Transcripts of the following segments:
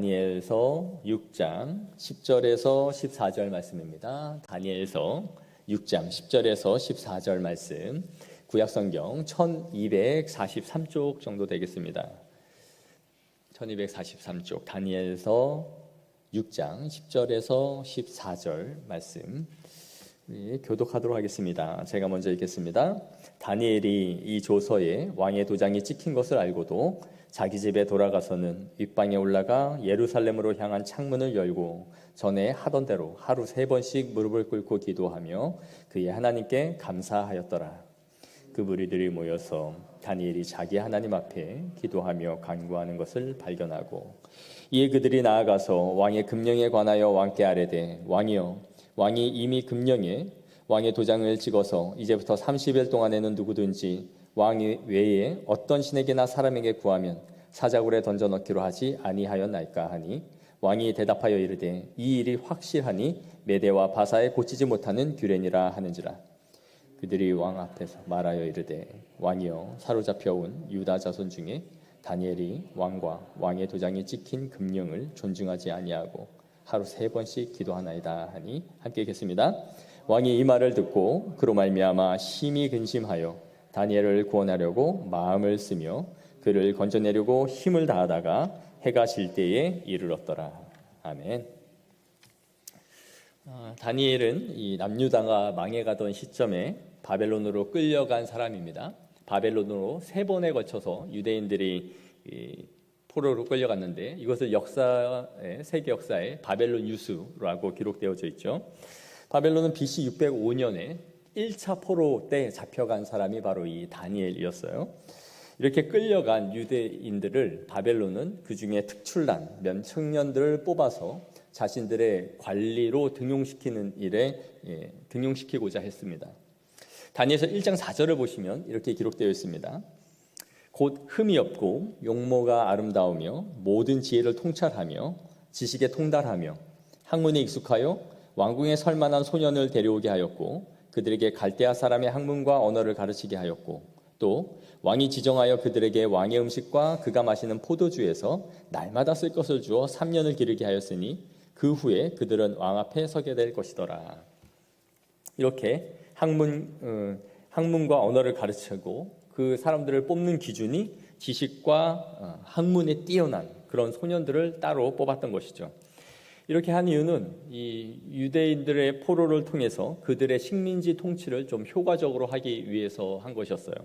다니엘서 6장 10절에서 14절 말씀입니다. 다니엘서 6장 10절에서 14절 말씀, 구약성경 1243쪽 정도 되겠습니다. 1243쪽 다니엘서 6장 10절에서 14절 말씀 교독하도록 하겠습니다. 제가 먼저 읽겠습니다. 다니엘이 이 조서에 왕의 도장이 찍힌 것을 알고도 자기 집에 돌아가서는 윗방에 올라가 예루살렘으로 향한 창문을 열고 전에 하던 대로 하루 3번씩 무릎을 꿇고 기도하며 그의 하나님께 감사하였더라. 그 무리들이 모여서 다니엘이 자기 하나님 앞에 기도하며 간구하는 것을 발견하고, 이에 그들이 나아가서 왕의 금령에 관하여 왕께 아뢰되, 왕이여, 왕이 이미 금령에 왕의 도장을 찍어서 이제부터 30일 동안에는 누구든지 왕 외에 어떤 신에게나 사람에게 구하면 사자굴에 던져 넣기로 하지 아니하였나이까 하니, 왕이 대답하여 이르되, 이 일이 확실하니 메대와 바사에 고치지 못하는 규례니라 하는지라. 그들이 왕 앞에서 말하여 이르되, 왕이여, 사로잡혀온 유다 자손 중에 다니엘이 왕과 왕의 도장이 찍힌 금령을 존중하지 아니하고 하루 3번씩 기도하나이다 하니, 함께 읽겠습니다. 왕이 이 말을 듣고 그로 말미암아 심히 근심하여 다니엘을 구원하려고 마음을 쓰며 그를 건져내려고 힘을 다하다가 해가 질 때에 이르렀더라. 아멘. 다니엘은 이 남유다가 망해가던 시점에 바벨론으로 끌려간 사람입니다. 바벨론으로 3번에 걸쳐서 유대인들이 포로로 끌려갔는데, 이것을 세계 역사에 바벨론 유수라고 기록되어져 있죠. 바벨론은 BC 605년에 1차 포로 때 잡혀간 사람이 바로 이 다니엘이었어요. 이렇게 끌려간 유대인들을 바벨론은 그 중에 특출난 몇 청년들을 뽑아서 자신들의 관리로 등용시키는 일에 등용시키고자 했습니다. 다니엘서 1장 4절을 보시면 이렇게 기록되어 있습니다. 곧 흠이 없고 용모가 아름다우며 모든 지혜를 통찰하며 지식에 통달하며 학문에 익숙하여 왕궁에 설만한 소년을 데려오게 하였고 그들에게 갈대아 사람의 학문과 언어를 가르치게 하였고, 또 왕이 지정하여 그들에게 왕의 음식과 그가 마시는 포도주에서 날마다 쓸 것을 주어 3년을 기르게 하였으니 그 후에 그들은 왕 앞에 서게 될 것이더라. 이렇게 학문과 언어를 가르치고 그 사람들을 뽑는 기준이 지식과 학문에 뛰어난 그런 소년들을 따로 뽑았던 것이죠. 이렇게 한 이유는 이 유대인들의 포로를 통해서 그들의 식민지 통치를 좀 효과적으로 하기 위해서 한 것이었어요.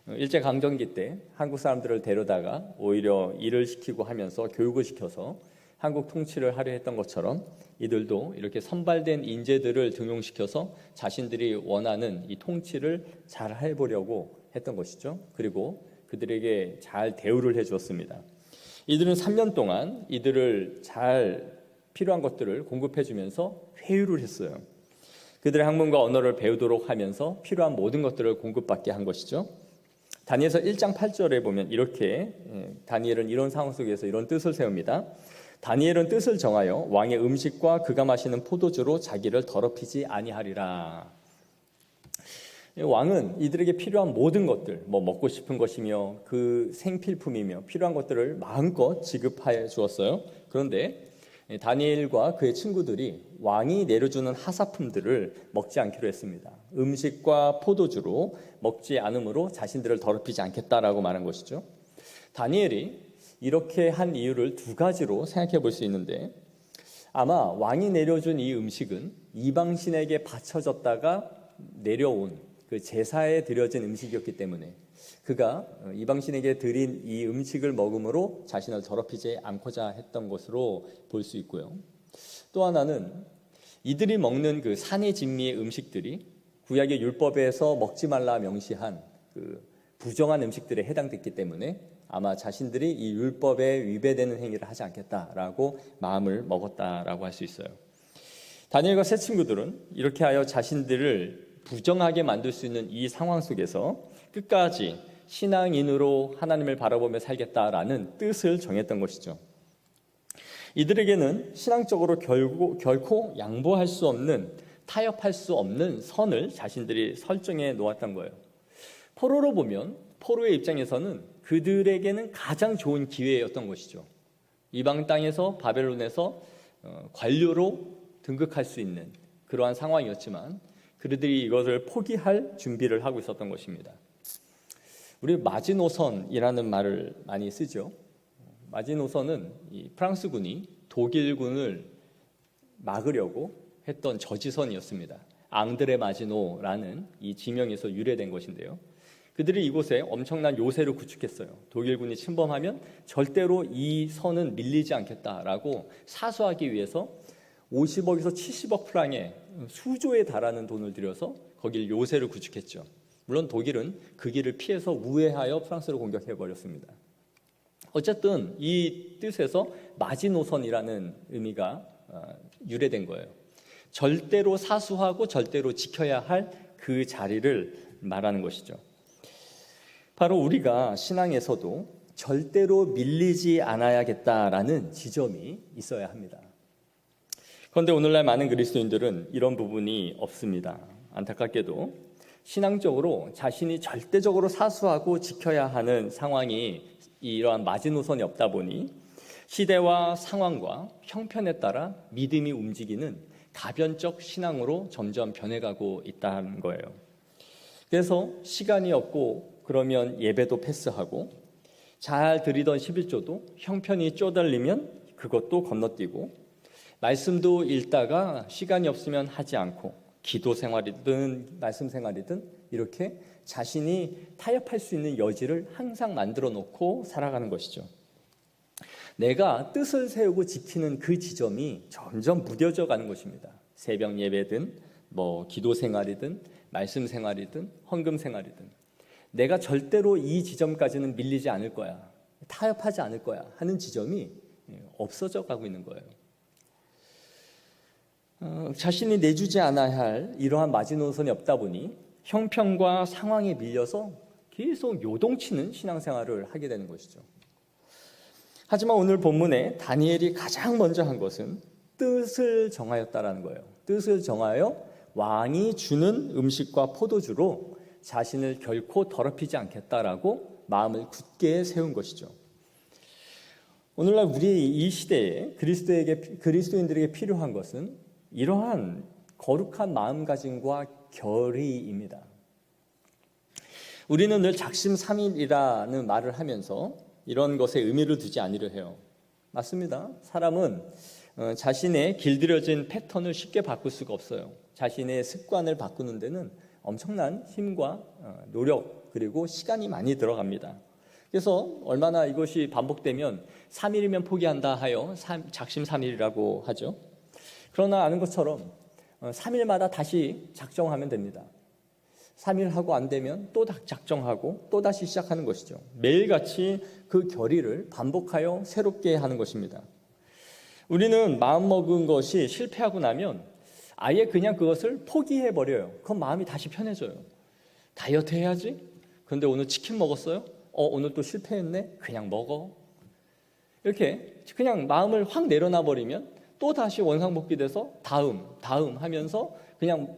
일제강점기 때 한국 사람들을 데려다가 오히려 일을 시키고 하면서 교육을 시켜서 한국 통치를 하려 했던 것처럼, 이들도 이렇게 선발된 인재들을 등용시켜서 자신들이 원하는 이 통치를 잘 해보려고 했던 것이죠. 그리고 그들에게 잘 대우를 해주었습니다. 이들은 3년 동안 이들을 잘 필요한 것들을 공급해주면서 회유를 했어요. 그들의 학문과 언어를 배우도록 하면서 필요한 모든 것들을 공급받게 한 것이죠. 다니엘서 1장 8절에 보면 이렇게 다니엘은 이런 상황 속에서 이런 뜻을 세웁니다. 다니엘은 뜻을 정하여 왕의 음식과 그가 마시는 포도주로 자기를 더럽히지 아니하리라. 왕은 이들에게 필요한 모든 것들, 먹고 싶은 것이며 그 생필품이며 필요한 것들을 마음껏 지급해 주었어요. 그런데 다니엘과 그의 친구들이 왕이 내려주는 하사품들을 먹지 않기로 했습니다. 음식과 포도주로 먹지 않으므로 자신들을 더럽히지 않겠다라고 말한 것이죠. 다니엘이 이렇게 한 이유를 2가지로 생각해 볼 수 있는데, 아마 왕이 내려준 이 음식은 이방신에게 바쳐졌다가 내려온 그 제사에 드려진 음식이었기 때문에 그가 이방신에게 드린 이 음식을 먹음으로 자신을 더럽히지 않고자 했던 것으로 볼 수 있고요. 또 하나는 이들이 먹는 그 산의 진미의 음식들이 구약의 율법에서 먹지 말라 명시한 그 부정한 음식들에 해당됐기 때문에 아마 자신들이 이 율법에 위배되는 행위를 하지 않겠다라고 마음을 먹었다라고 할 수 있어요. 다니엘과 세 친구들은 이렇게 하여 자신들을 부정하게 만들 수 있는 이 상황 속에서 끝까지 신앙인으로 하나님을 바라보며 살겠다라는 뜻을 정했던 것이죠. 이들에게는 신앙적으로 결코 양보할 수 없는, 타협할 수 없는 선을 자신들이 설정해 놓았던 거예요. 포로로 보면 포로의 입장에서는 그들에게는 가장 좋은 기회였던 것이죠. 이방 땅에서 바벨론에서 관료로 등극할 수 있는 그러한 상황이었지만 그들이 이것을 포기할 준비를 하고 있었던 것입니다. 우리 마지노선이라는 말을 많이 쓰죠. 마지노선은 이 프랑스군이 독일군을 막으려고 했던 저지선이었습니다. 앙드레 마지노라는 이 지명에서 유래된 것인데요. 그들이 이곳에 엄청난 요새를 구축했어요. 독일군이 침범하면 절대로 이 선은 밀리지 않겠다라고 사수하기 위해서 50억에서 70억 프랑의 수조에 달하는 돈을 들여서 거길 요새를 구축했죠. 물론 독일은 그 길을 피해서 우회하여 프랑스를 공격해버렸습니다. 어쨌든 이 뜻에서 마지노선이라는 의미가 유래된 거예요. 절대로 사수하고 절대로 지켜야 할 그 자리를 말하는 것이죠. 바로 우리가 신앙에서도 절대로 밀리지 않아야겠다라는 지점이 있어야 합니다. 그런데 오늘날 많은 그리스도인들은 이런 부분이 없습니다. 안타깝게도 신앙적으로 자신이 절대적으로 사수하고 지켜야 하는 상황이 이러한 마지노선이 없다 보니 시대와 상황과 형편에 따라 믿음이 움직이는 가변적 신앙으로 점점 변해가고 있다는 거예요. 그래서 시간이 없고 그러면 예배도 패스하고 잘 드리던 11조도 형편이 쪼달리면 그것도 건너뛰고 말씀도 읽다가 시간이 없으면 하지 않고 기도 생활이든 말씀 생활이든 이렇게 자신이 타협할 수 있는 여지를 항상 만들어 놓고 살아가는 것이죠. 내가 뜻을 세우고 지키는 그 지점이 점점 무뎌져 가는 것입니다. 새벽 예배든 기도 생활이든 말씀 생활이든 헌금 생활이든 내가 절대로 이 지점까지는 밀리지 않을 거야, 타협하지 않을 거야 하는 지점이 없어져 가고 있는 거예요. 자신이 내주지 않아야 할 이러한 마지노선이 없다 보니 형편과 상황에 밀려서 계속 요동치는 신앙생활을 하게 되는 것이죠. 하지만 오늘 본문에 다니엘이 가장 먼저 한 것은 뜻을 정하였다라는 거예요. 뜻을 정하여 왕이 주는 음식과 포도주로 자신을 결코 더럽히지 않겠다라고 마음을 굳게 세운 것이죠. 오늘날 우리 이 시대에 그리스도인들에게 필요한 것은 이러한 거룩한 마음가짐과 결의입니다. 우리는 늘 작심삼일이라는 말을 하면서 이런 것에 의미를 두지 않으려 해요. 맞습니다. 사람은 자신의 길들여진 패턴을 쉽게 바꿀 수가 없어요. 자신의 습관을 바꾸는 데는 엄청난 힘과 노력 그리고 시간이 많이 들어갑니다. 그래서 얼마나 이것이 반복되면 3일이면 포기한다 하여 작심삼일이라고 하죠. 그러나 아는 것처럼 3일마다 다시 작정하면 됩니다. 3일 하고 안 되면 또 작정하고 또 다시 시작하는 것이죠. 매일같이 그 결의를 반복하여 새롭게 하는 것입니다. 우리는 마음먹은 것이 실패하고 나면 아예 그냥 그것을 포기해버려요. 그럼 마음이 다시 편해져요. 다이어트 해야지? 근데 오늘 치킨 먹었어요? 오늘 또 실패했네? 그냥 먹어. 이렇게 그냥 마음을 확 내려놔버리면 또 다시 원상복귀돼서 다음 하면서 그냥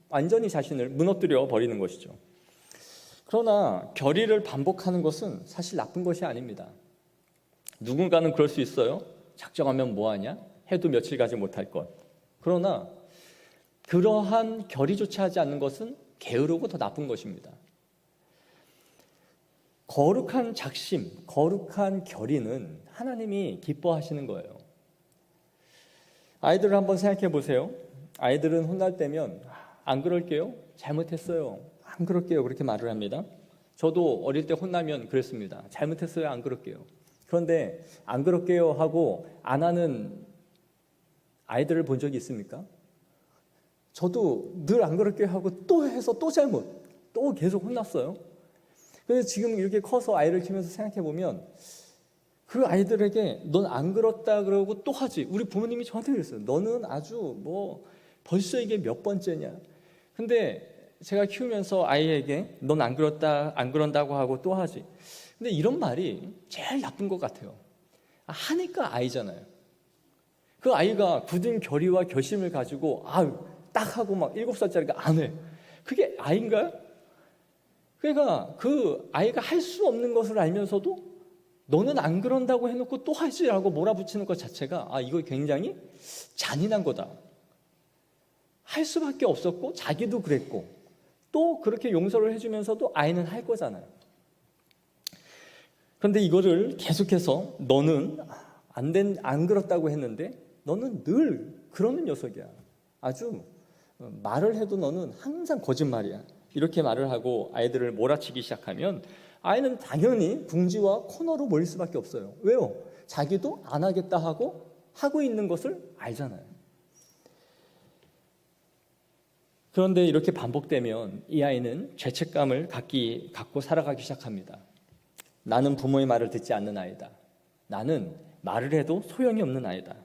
완전히 자신을 무너뜨려 버리는 것이죠. 그러나 결의를 반복하는 것은 사실 나쁜 것이 아닙니다. 누군가는 그럴 수 있어요. 작정하면 뭐하냐? 해도 며칠 가지 못할 것. 그러나 그러한 결의조차 하지 않는 것은 게으르고 더 나쁜 것입니다. 거룩한 작심, 거룩한 결의는 하나님이 기뻐하시는 거예요. 아이들을 한번 생각해 보세요. 아이들은 혼날 때면 안 그럴게요. 잘못했어요. 안 그럴게요. 그렇게 말을 합니다. 저도 어릴 때 혼나면 그랬습니다. 잘못했어요. 안 그럴게요. 그런데 안 그럴게요 하고 안 하는 아이들을 본 적이 있습니까? 저도 늘 안 그럴게요 하고 또 해서 또 잘못, 또 계속 혼났어요. 그래서 지금 이렇게 커서 아이를 키우면서 생각해 보면 그 아이들에게 넌 안 그렇다 그러고 또 하지. 우리 부모님이 저한테 그랬어요. 너는 아주 벌써 이게 몇 번째냐. 근데 제가 키우면서 아이에게 넌 안 그런다고 하고 또 하지. 근데 이런 말이 제일 나쁜 것 같아요. 하니까 아이잖아요. 그 아이가 굳은 결의와 결심을 가지고 딱 하고 막 7살짜리가 안 해. 그게 아이인가요? 그러니까 그 아이가 할 수 없는 것을 알면서도 너는 안 그런다고 해놓고 또 하지라고 몰아붙이는 것 자체가 이거 굉장히 잔인한 거다. 할 수밖에 없었고 자기도 그랬고 또 그렇게 용서를 해주면서도 아이는 할 거잖아요. 그런데 이거를 계속해서 너는 안 그렇다고 했는데 너는 늘 그러는 녀석이야. 아주 말을 해도 너는 항상 거짓말이야. 이렇게 말을 하고 아이들을 몰아치기 시작하면 아이는 당연히 궁지와 코너로 몰릴 수밖에 없어요. 왜요? 자기도 안 하겠다 하고 있는 것을 알잖아요. 그런데 이렇게 반복되면 이 아이는 죄책감을 갖고 살아가기 시작합니다. 나는 부모의 말을 듣지 않는 아이다. 나는 말을 해도 소용이 없는 아이다.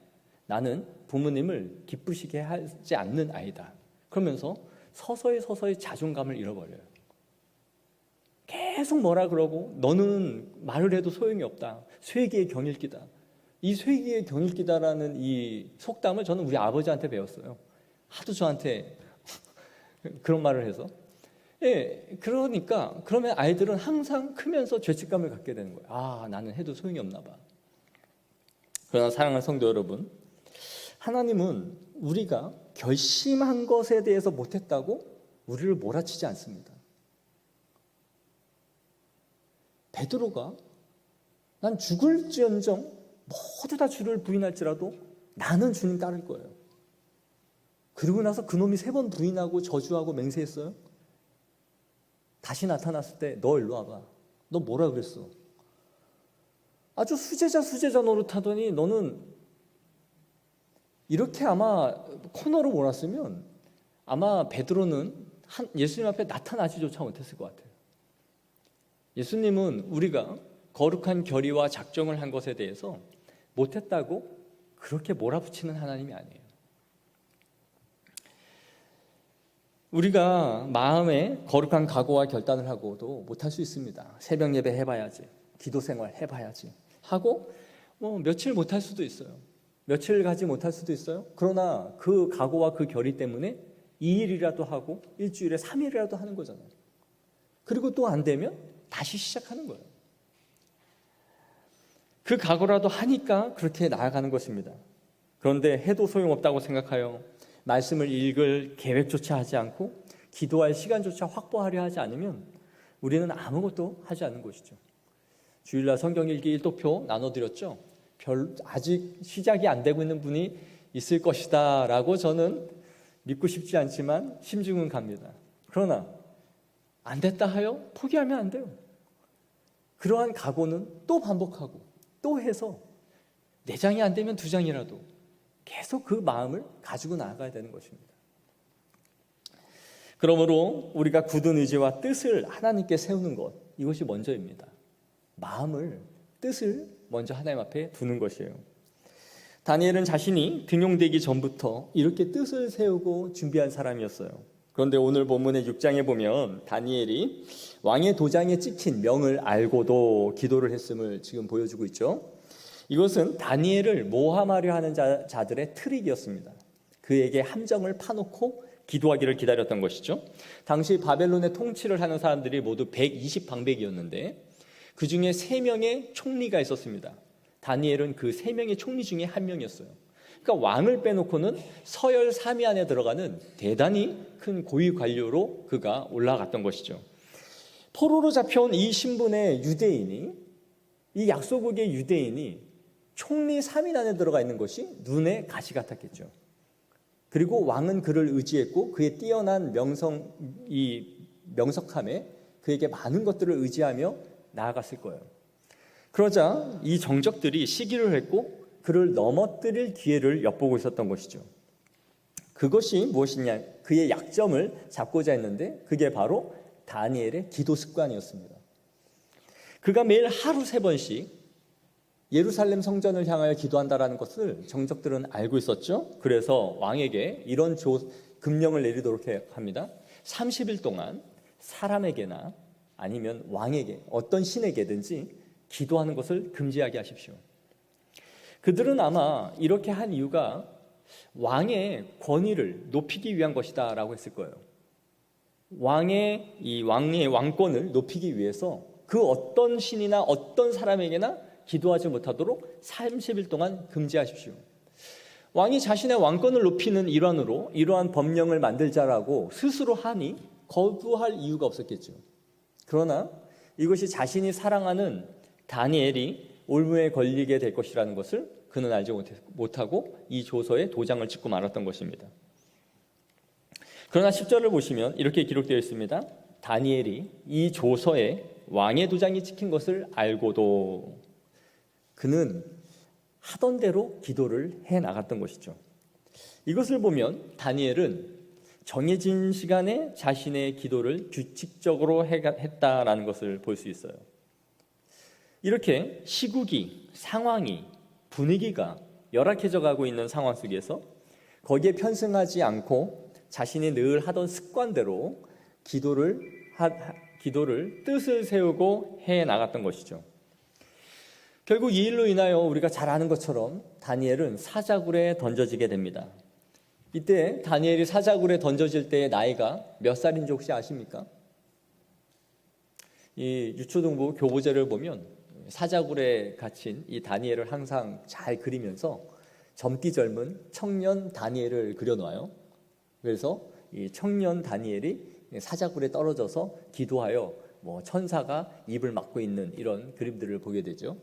나는 부모님을 기쁘시게 하지 않는 아이다. 그러면서 서서히 자존감을 잃어버려요. 계속 뭐라 그러고 너는 말을 해도 소용이 없다. 쇠기의 경읽기다. 이 쇠기의 경읽기다라는 이 속담을 저는 우리 아버지한테 배웠어요. 하도 저한테 그런 말을 해서. 그러니까 그러면 아이들은 항상 크면서 죄책감을 갖게 되는 거예요. 나는 해도 소용이 없나 봐. 그러나 사랑하는 성도 여러분, 하나님은 우리가 결심한 것에 대해서 못했다고 우리를 몰아치지 않습니다. 베드로가 난 죽을지언정 모두 다 주를 부인할지라도 나는 주님 따를 거예요. 그러고 나서 그놈이 3번 부인하고 저주하고 맹세했어요. 다시 나타났을 때 너 일로 와봐. 너 뭐라 그랬어? 아주 수제자 노릇하더니 너는 이렇게 아마 코너로 몰았으면 아마 베드로는 예수님 앞에 나타나지조차 못했을 것 같아요. 예수님은 우리가 거룩한 결의와 작정을 한 것에 대해서 못했다고 그렇게 몰아붙이는 하나님이 아니에요. 우리가 마음에 거룩한 각오와 결단을 하고도 못할 수 있습니다. 새벽 예배 해봐야지, 기도 생활 해봐야지 하고 며칠 못할 수도 있어요. 며칠 가지 못할 수도 있어요. 그러나 그 각오와 그 결의 때문에 2일이라도 하고 일주일에 3일이라도 하는 거잖아요. 그리고 또 안 되면 다시 시작하는 거예요. 그 각오라도 하니까 그렇게 나아가는 것입니다. 그런데 해도 소용없다고 생각하여 말씀을 읽을 계획조차 하지 않고 기도할 시간조차 확보하려 하지 않으면 우리는 아무것도 하지 않는 것이죠. 주일날 성경 읽기 일독표 나눠드렸죠. 아직 시작이 안 되고 있는 분이 있을 것이다 라고 저는 믿고 싶지 않지만 심증은 갑니다. 그러나 안 됐다 하여 포기하면 안 돼요. 그러한 각오는 또 반복하고 또 해서 4장이 안 되면 2장이라도 계속 그 마음을 가지고 나아가야 되는 것입니다. 그러므로 우리가 굳은 의지와 뜻을 하나님께 세우는 것, 이것이 먼저입니다. 마음을, 뜻을 먼저 하나님 앞에 두는 것이에요. 다니엘은 자신이 등용되기 전부터 이렇게 뜻을 세우고 준비한 사람이었어요. 그런데 오늘 본문의 6장에 보면 다니엘이 왕의 도장에 찍힌 명을 알고도 기도를 했음을 지금 보여주고 있죠. 이것은 다니엘을 모함하려 하는 자들의 트릭이었습니다. 그에게 함정을 파놓고 기도하기를 기다렸던 것이죠. 당시 바벨론의 통치를 하는 사람들이 모두 120방백이었는데 그 중에 3명의 총리가 있었습니다. 다니엘은 그 3명의 총리 중에 한 명이었어요. 그러니까 왕을 빼놓고는 서열 3위 안에 들어가는 대단히 큰 고위 관료로 그가 올라갔던 것이죠. 포로로 잡혀온 이 신분의 유대인이, 이 약소국의 유대인이 총리 3인 안에 들어가 있는 것이 눈에 가시 같았겠죠. 그리고 왕은 그를 의지했고 그의 뛰어난 명석함에 그에게 많은 것들을 의지하며 나아갔을 거예요. 그러자 이 정적들이 시기를 했고 그를 넘어뜨릴 기회를 엿보고 있었던 것이죠. 그것이 무엇이냐? 그의 약점을 잡고자 했는데 그게 바로 다니엘의 기도 습관이었습니다. 그가 매일 하루 3번씩 예루살렘 성전을 향하여 기도한다라는 것을 정적들은 알고 있었죠. 그래서 왕에게 이런 금령을 내리도록 합니다. 30일 동안 사람에게나 아니면 왕에게 어떤 신에게든지 기도하는 것을 금지하게 하십시오. 그들은 아마 이렇게 한 이유가 왕의 권위를 높이기 위한 것이다 라고 했을 거예요. 왕의 왕권을 높이기 위해서 그 어떤 신이나 어떤 사람에게나 기도하지 못하도록 30일 동안 금지하십시오. 왕이 자신의 왕권을 높이는 일환으로 이러한 법령을 만들자라고 스스로 하니 거부할 이유가 없었겠죠. 그러나 이것이 자신이 사랑하는 다니엘이 올무에 걸리게 될 것이라는 것을 그는 알지 못하고 이 조서에 도장을 찍고 말았던 것입니다. 그러나 10절을 보시면 이렇게 기록되어 있습니다. 다니엘이 이 조서에 왕의 도장이 찍힌 것을 알고도 그는 하던 대로 기도를 해 나갔던 것이죠. 이것을 보면 다니엘은 정해진 시간에 자신의 기도를 규칙적으로 했다라는 것을 볼 수 있어요. 이렇게 시국이, 상황이, 분위기가 열악해져 가고 있는 상황 속에서 거기에 편승하지 않고 자신이 늘 하던 습관대로 기도를 뜻을 세우고 해 나갔던 것이죠. 결국 이 일로 인하여 우리가 잘 아는 것처럼 다니엘은 사자굴에 던져지게 됩니다. 이때 다니엘이 사자굴에 던져질 때의 나이가 몇 살인지 혹시 아십니까? 이 유초등부 교보제를 보면 사자굴에 갇힌 이 다니엘을 항상 잘 그리면서 젊디 젊은 청년 다니엘을 그려놔요. 그래서 이 청년 다니엘이 사자굴에 떨어져서 기도하여 천사가 입을 막고 있는 이런 그림들을 보게 되죠.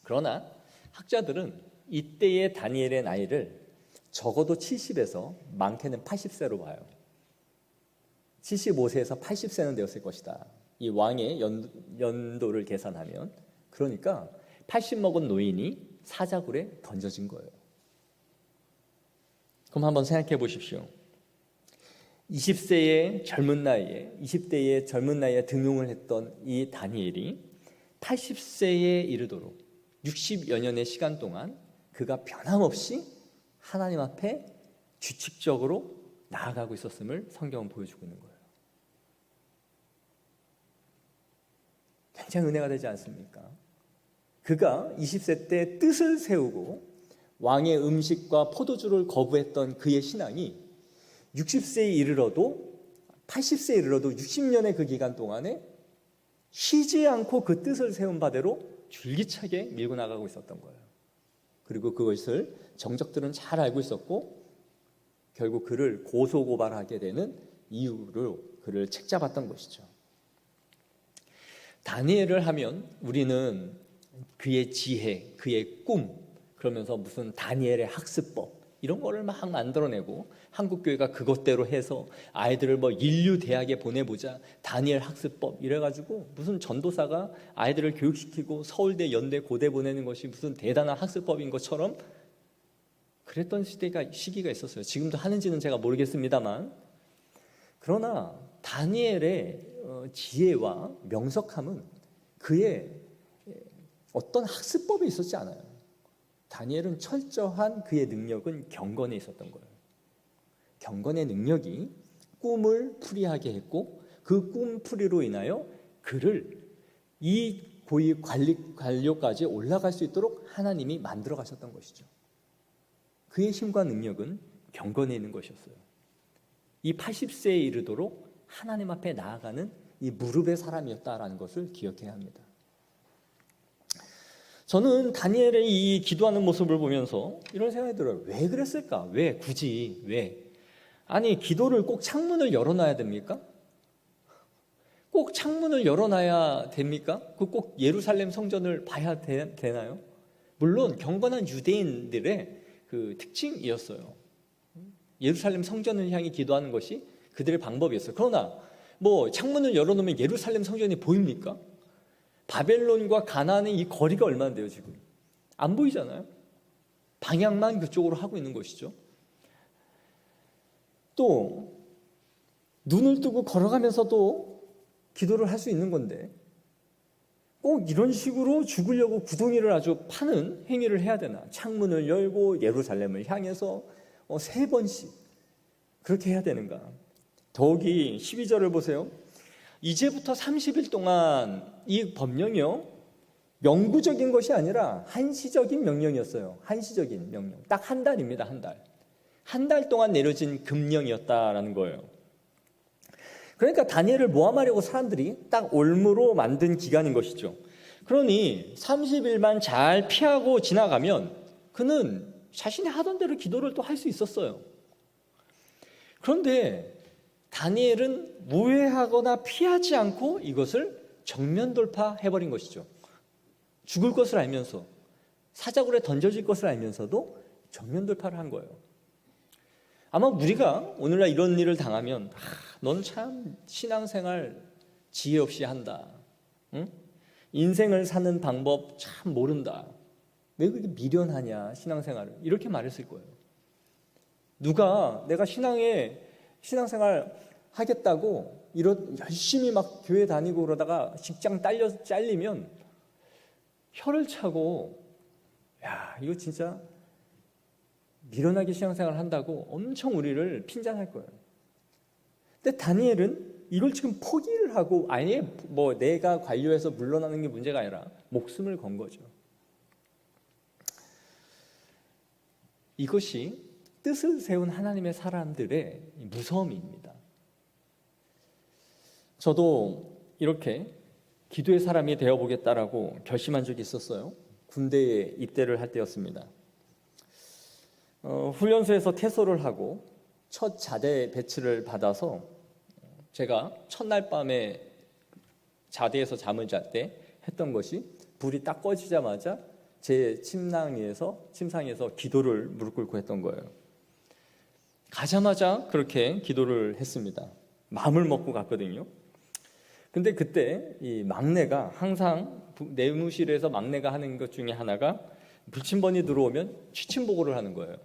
그러나 학자들은 이때의 다니엘의 나이를 적어도 70에서 많게는 80세로 봐요. 75세에서 80세는 되었을 것이다. 이 왕의 연도를 계산하면. 그러니까 80 먹은 노인이 사자굴에 던져진 거예요. 그럼 한번 생각해 보십시오. 20세의 젊은 나이에 20대의 젊은 나이에 등용을 했던 이 다니엘이 80세에 이르도록 60여 년의 시간 동안 그가 변함없이 하나님 앞에 규칙적으로 나아가고 있었음을 성경은 보여주고 있는 거예요. 굉장히 은혜가 되지 않습니까? 그가 20세 때 뜻을 세우고 왕의 음식과 포도주를 거부했던 그의 신앙이 60세에 이르러도 80세에 이르러도 60년의 그 기간 동안에 쉬지 않고 그 뜻을 세운 바대로 줄기차게 밀고 나가고 있었던 거예요. 그리고 그것을 정적들은 잘 알고 있었고 결국 그를 고소고발하게 되는 이유로 그를 책잡았던 것이죠. 다니엘을 하면 우리는 그의 지혜, 그의 꿈, 그러면서 무슨 다니엘의 학습법 이런 거를 막 만들어내고 한국교회가 그것대로 해서 아이들을 인류 대학에 보내보자, 다니엘 학습법 이래가지고 무슨 전도사가 아이들을 교육시키고 서울대, 연대, 고대 보내는 것이 무슨 대단한 학습법인 것처럼 그랬던 시기가 있었어요. 지금도 하는지는 제가 모르겠습니다만, 그러나 다니엘의 지혜와 명석함은 그의 어떤 학습법에 있었지 않아요. 다니엘은 철저한 그의 능력은 경건에 있었던 거예요. 경건의 능력이 꿈을 풀이하게 했고 그 꿈풀이로 인하여 그를 이 고위 관료까지 올라갈 수 있도록 하나님이 만들어 가셨던 것이죠. 그의 힘과 능력은 경건에 있는 것이었어요. 이 80세에 이르도록 하나님 앞에 나아가는 이 무릎의 사람이었다라는 것을 기억해야 합니다. 저는 다니엘의 이 기도하는 모습을 보면서 이런 생각이 들어요. 왜 그랬을까? 왜? 굳이? 왜? 아니, 기도를 꼭 창문을 열어놔야 됩니까? 꼭 창문을 열어놔야 됩니까? 꼭 예루살렘 성전을 봐야 되나요? 물론 경건한 유대인들의 그 특징이었어요. 예루살렘 성전을 향해 기도하는 것이 그들의 방법이었어요. 그러나 창문을 열어놓으면 예루살렘 성전이 보입니까? 바벨론과 가나안의 이 거리가 얼마나 돼요 지금? 안 보이잖아요. 방향만 그쪽으로 하고 있는 것이죠. 또 눈을 뜨고 걸어가면서도 기도를 할 수 있는 건데 꼭 이런 식으로 죽으려고 구덩이를 아주 파는 행위를 해야 되나? 창문을 열고 예루살렘을 향해서 3번씩 그렇게 해야 되는가? 더욱이 12절을 보세요. 이제부터 30일 동안 이 법령이요, 영구적인 것이 아니라 한시적인 명령이었어요. 한시적인 명령. 딱 한 달입니다. 한 달. 한 달 동안 내려진 금령이었다라는 거예요. 그러니까 다니엘을 모함하려고 사람들이 딱 올무로 만든 기간인 것이죠. 그러니 30일만 잘 피하고 지나가면 그는 자신이 하던 대로 기도를 또 할 수 있었어요. 그런데 다니엘은 무회하거나 피하지 않고 이것을 정면 돌파해버린 것이죠. 죽을 것을 알면서, 사자굴에 던져질 것을 알면서도 정면 돌파를 한 거예요. 아마 우리가 오늘날 이런 일을 당하면 넌 참 신앙생활 지혜 없이 한다. 응? 인생을 사는 방법 참 모른다. 왜 그렇게 미련하냐 신앙생활을. 이렇게 말했을 거예요. 누가 내가 신앙생활 하겠다고 열심히 막 교회 다니고 그러다가 직장 잘리면 혀를 차고 야 이거 진짜 미련하게 신앙생활 한다고 엄청 우리를 핀잔할 거예요. 근데 다니엘은 이걸 지금 포기를 하고 아예 뭐 내가 관료해서 물러나는 게 문제가 아니라 목숨을 건 거죠. 이것이 뜻을 세운 하나님의 사람들의 무서움입니다. 저도 이렇게 기도의 사람이 되어보겠다라고 결심한 적이 있었어요. 군대에 입대를 할 때였습니다. 훈련소에서 퇴소를 하고 첫 자대 배치를 받아서 제가 첫날 밤에 자대에서 잠을 잘 때 했던 것이 불이 딱 꺼지자마자 제 침상에서 기도를 무릎 꿇고 했던 거예요. 가자마자 그렇게 기도를 했습니다. 마음을 먹고 갔거든요. 근데 그때 이 막내가 항상 내무실에서 막내가 하는 것 중에 하나가 불침번이 들어오면 취침보고를 하는 거예요.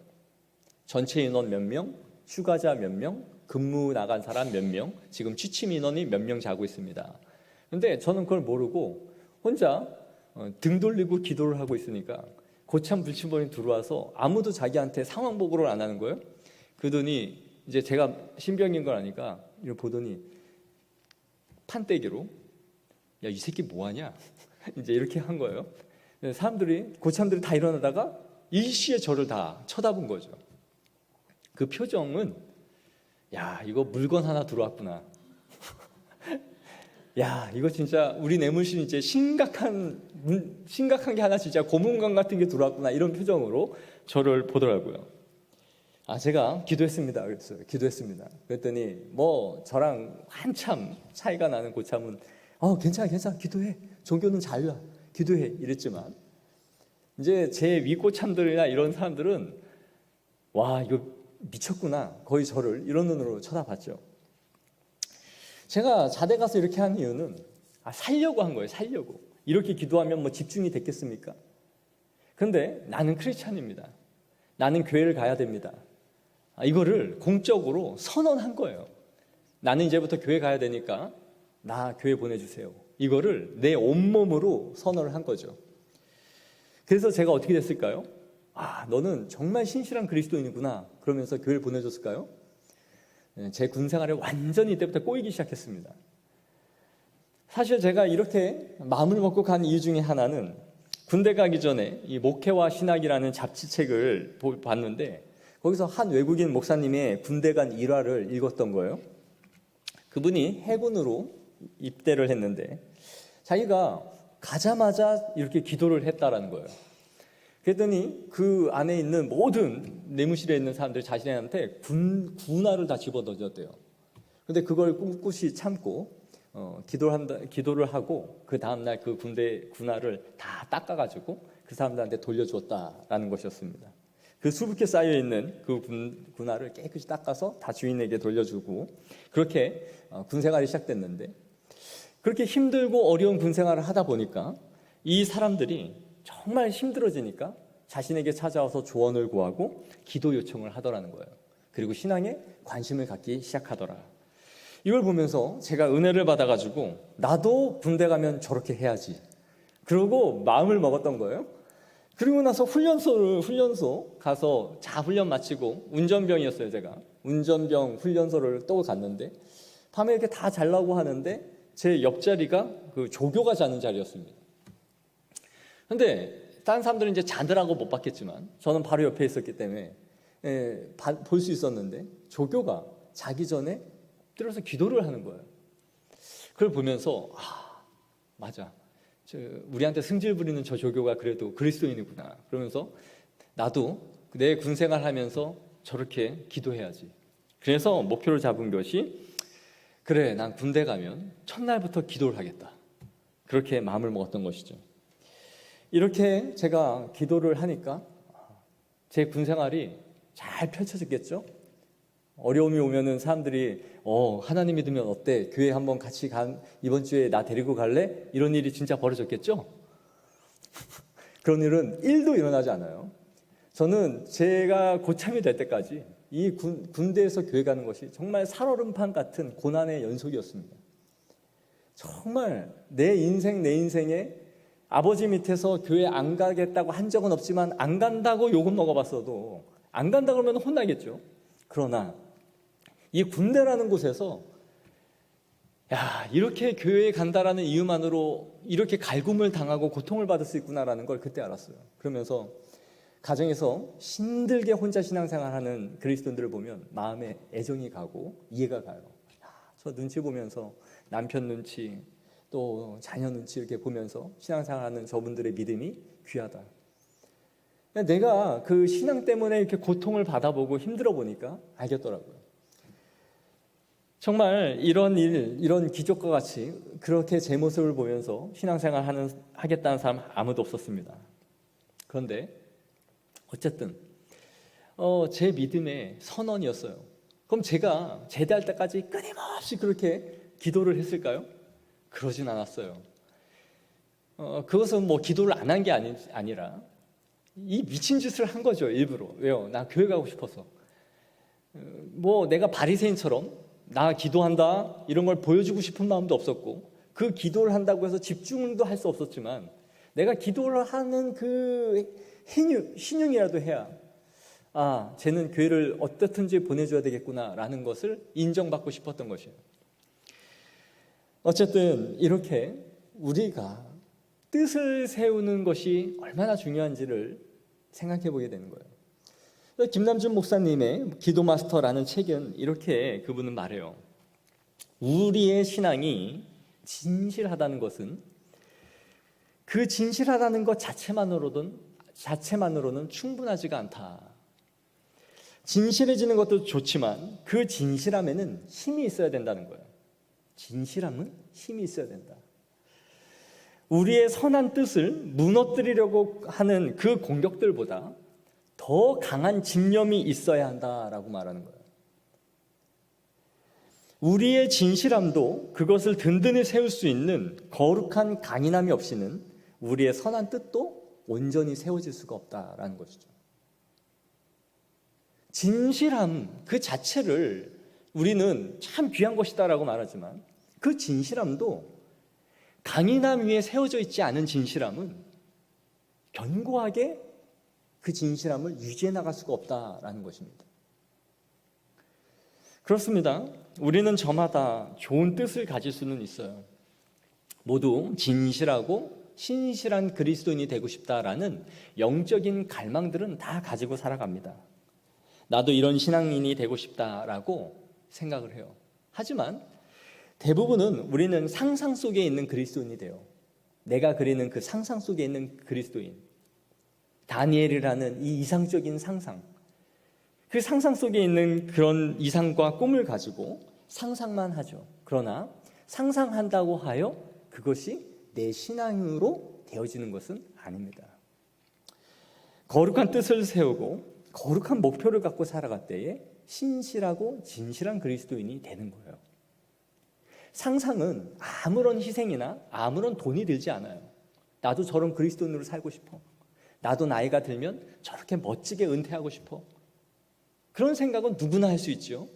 전체 인원 몇 명, 휴가자 몇 명, 근무 나간 사람 몇 명, 지금 취침 인원이 몇 명 자고 있습니다. 근데 저는 그걸 모르고 혼자 등 돌리고 기도를 하고 있으니까 고참 불침번이 들어와서 아무도 자기한테 상황 보고를 안 하는 거예요. 그러더니 이제 제가 신병인 걸 아니까 이걸 보더니 판때기로 야, 이 새끼 뭐하냐? 이제 이렇게 한 거예요. 고참들이 다 일어나다가 일시에 저를 다 쳐다본 거죠. 그 표정은 야, 이거 물건 하나 들어왔구나. 야, 이거 진짜 우리 내무실 이제 심각한 게 하나 진짜 고문관 같은 게 들어왔구나. 이런 표정으로 저를 보더라고요. 제가 기도했습니다. 그랬어요. 기도했습니다. 그랬더니 뭐 저랑 한참 차이가 나는 고참은 괜찮아 기도해. 종교는 자유야. 기도해. 이랬지만 이제 제 윗고참들이나 이런 사람들은 와 이거 미쳤구나. 거의 저를 이런 눈으로 쳐다봤죠. 제가 자대 가서 이렇게 한 이유는 살려고 한 거예요. 살려고. 이렇게 기도하면 뭐 집중이 됐겠습니까? 그런데 나는 크리스찬입니다. 나는 교회를 가야 됩니다. 이거를 공적으로 선언한 거예요. 나는 이제부터 교회 가야 되니까 나 교회 보내주세요. 이거를 내 온몸으로 선언을 한 거죠. 그래서 제가 어떻게 됐을까요? 너는 정말 신실한 그리스도인이구나. 그러면서 교회를 보내줬을까요? 제 군생활에 완전히 이때부터 꼬이기 시작했습니다. 사실 제가 이렇게 마음을 먹고 간 이유 중에 하나는 군대 가기 전에 이 목회와 신학이라는 잡지책을 봤는데 거기서 한 외국인 목사님의 군대 간 일화를 읽었던 거예요. 그분이 해군으로 입대를 했는데 자기가 가자마자 이렇게 기도를 했다라는 거예요. 그랬더니 그 안에 있는 모든 내무실에 있는 사람들이 자신한테 군화를 다 집어던졌대요. 그런데 그걸 꿋꿋이 참고 기도를 하고 그 다음날 그 군대 군화를 다 닦아가지고 그 사람들한테 돌려주었다라는 것이었습니다. 그 수북히 쌓여있는 그 군화를 깨끗이 닦아서 다 주인에게 돌려주고 그렇게 군생활이 시작됐는데 그렇게 힘들고 어려운 군생활을 하다 보니까 이 사람들이 정말 힘들어지니까 자신에게 찾아와서 조언을 구하고 기도 요청을 하더라는 거예요. 그리고 신앙에 관심을 갖기 시작하더라. 이걸 보면서 제가 은혜를 받아가지고 나도 군대 가면 저렇게 해야지. 그러고 마음을 먹었던 거예요. 그리고 나서 훈련소 가서 자훈련 마치고 운전병이었어요. 제가 운전병 훈련소를 또 갔는데 밤에 이렇게 다 자려고 하는데 제 옆자리가 그 조교가 자는 자리였습니다. 근데 다른 사람들은 이제 자느라고 못 봤겠지만 저는 바로 옆에 있었기 때문에 볼 수 있었는데 조교가 자기 전에 들어서 기도를 하는 거예요. 그걸 보면서 맞아. 우리한테 승질 부리는 저 조교가 그래도 그리스도인이구나. 그러면서 나도 내 군생활 하면서 저렇게 기도해야지. 그래서 목표를 잡은 것이, 그래, 난 군대 가면 첫날부터 기도를 하겠다. 그렇게 마음을 먹었던 것이죠. 이렇게 제가 기도를 하니까 제 군생활이 잘 펼쳐졌겠죠. 어려움이 오면은 사람들이 하나님 믿으면 어때? 교회 한번 같이 이번 주에 나 데리고 갈래? 이런 일이 진짜 벌어졌겠죠. 그런 일은 1도 일어나지 않아요. 저는 제가 고참이 될 때까지 이 군대에서 교회 가는 것이 정말 살얼음판 같은 고난의 연속이었습니다. 정말 내 인생에 아버지 밑에서 교회 안 가겠다고 한 적은 없지만 안 간다고 욕은 먹어봤어도 안 간다 그러면 혼나겠죠. 그러나 이 군대라는 곳에서 이렇게 교회에 간다라는 이유만으로 이렇게 갈굼을 당하고 고통을 받을 수 있구나라는 걸 그때 알았어요. 그러면서 가정에서 힘들게 혼자 신앙생활하는 그리스도인들을 보면 마음에 애정이 가고 이해가 가요. 저 눈치 보면서 남편 눈치 또 자녀 눈치 이렇게 보면서 신앙생활하는 저분들의 믿음이 귀하다. 내가 그 신앙 때문에 이렇게 고통을 받아보고 힘들어 보니까 알겠더라고요. 정말 이런 일, 이런 기적과 같이 그렇게 제 모습을 보면서 신앙생활 하겠다는 사람 아무도 없었습니다. 그런데 어쨌든 제 믿음의 선언이었어요. 그럼 제가 제대할 때까지 끊임없이 그렇게 기도를 했을까요? 그러진 않았어요. 그것은 뭐 기도를 안 한 게 아니라 이 미친 짓을 한 거죠, 일부러. 왜요? 나 교회 가고 싶어서. 뭐 내가 바리새인처럼 나 기도한다 이런 걸 보여주고 싶은 마음도 없었고, 그 기도를 한다고 해서 집중도 할 수 없었지만 내가 기도를 하는 그 신용이라도 해야 쟤는 교회를 어떻든지 보내줘야 되겠구나라는 것을 인정받고 싶었던 것이에요. 어쨌든 이렇게 우리가 뜻을 세우는 것이 얼마나 중요한지를 생각해 보게 되는 거예요. 김남준 목사님의 기도 마스터라는 책은 이렇게 그분은 말해요. 우리의 신앙이 진실하다는 것은 그 진실하다는 것 자체만으로는 충분하지가 않다. 진실해지는 것도 좋지만 그 진실함에는 힘이 있어야 된다는 거예요. 진실함은 힘이 있어야 된다. 우리의 선한 뜻을 무너뜨리려고 하는 그 공격들보다 더 강한 집념이 있어야 한다라고 말하는 거예요. 우리의 진실함도 그것을 든든히 세울 수 있는 거룩한 강인함이 없이는 우리의 선한 뜻도 온전히 세워질 수가 없다라는 것이죠. 진실함 그 자체를 우리는 참 귀한 것이다라고 말하지만 그 진실함도 강인함 위에 세워져 있지 않은 진실함은 견고하게 그 진실함을 유지해 나갈 수가 없다라는 것입니다. 그렇습니다. 우리는 저마다 좋은 뜻을 가질 수는 있어요. 모두 진실하고 신실한 그리스도인이 되고 싶다라는 영적인 갈망들은 다 가지고 살아갑니다. 나도 이런 신앙인이 되고 싶다라고 생각을 해요. 하지만 대부분은 우리는 상상 속에 있는 그리스도인이 돼요. 내가 그리는 그 상상 속에 있는 그리스도인, 다니엘이라는 이 이상적인 상상, 그 상상 속에 있는 그런 이상과 꿈을 가지고 상상만 하죠. 그러나 상상한다고 하여 그것이 내 신앙으로 되어지는 것은 아닙니다. 거룩한 뜻을 세우고 거룩한 목표를 갖고 살아갈 때에 신실하고 진실한 그리스도인이 되는 거예요. 상상은 아무런 희생이나 아무런 돈이 들지 않아요. 나도 저런 그리스도인으로 살고 싶어. 나도 나이가 들면 저렇게 멋지게 은퇴하고 싶어. 그런 생각은 누구나 할 수 있죠.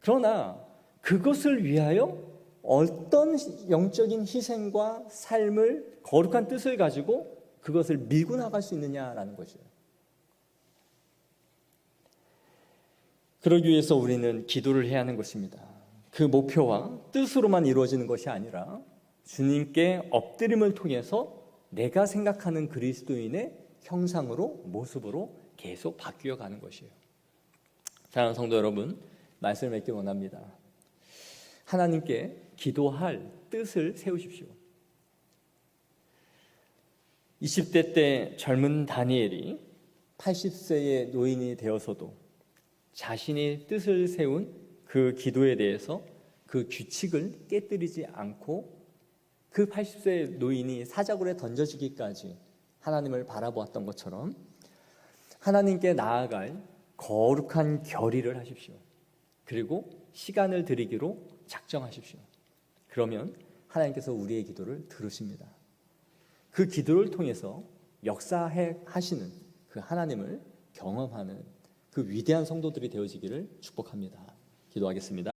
그러나 그것을 위하여 어떤 영적인 희생과 삶을, 거룩한 뜻을 가지고 그것을 밀고 나갈 수 있느냐라는 것이에요. 그러기 위해서 우리는 기도를 해야 하는 것입니다. 그 목표와 뜻으로만 이루어지는 것이 아니라 주님께 엎드림을 통해서 내가 생각하는 그리스도인의 형상으로, 모습으로 계속 바뀌어 가는 것이에요. 사랑하는 성도 여러분, 말씀을 맺기 원합니다. 하나님께 기도할 뜻을 세우십시오. 20대 때 젊은 다니엘이 80세의 노인이 되어서도 자신이 뜻을 세운 그 기도에 대해서 그 규칙을 깨뜨리지 않고 그 80세의 노인이 사자굴에 던져지기까지 하나님을 바라보았던 것처럼 하나님께 나아갈 거룩한 결의를 하십시오. 그리고 시간을 드리기로 작정하십시오. 그러면 하나님께서 우리의 기도를 들으십니다. 그 기도를 통해서 역사하시는 그 하나님을 경험하는 그 위대한 성도들이 되어지기를 축복합니다. 기도하겠습니다.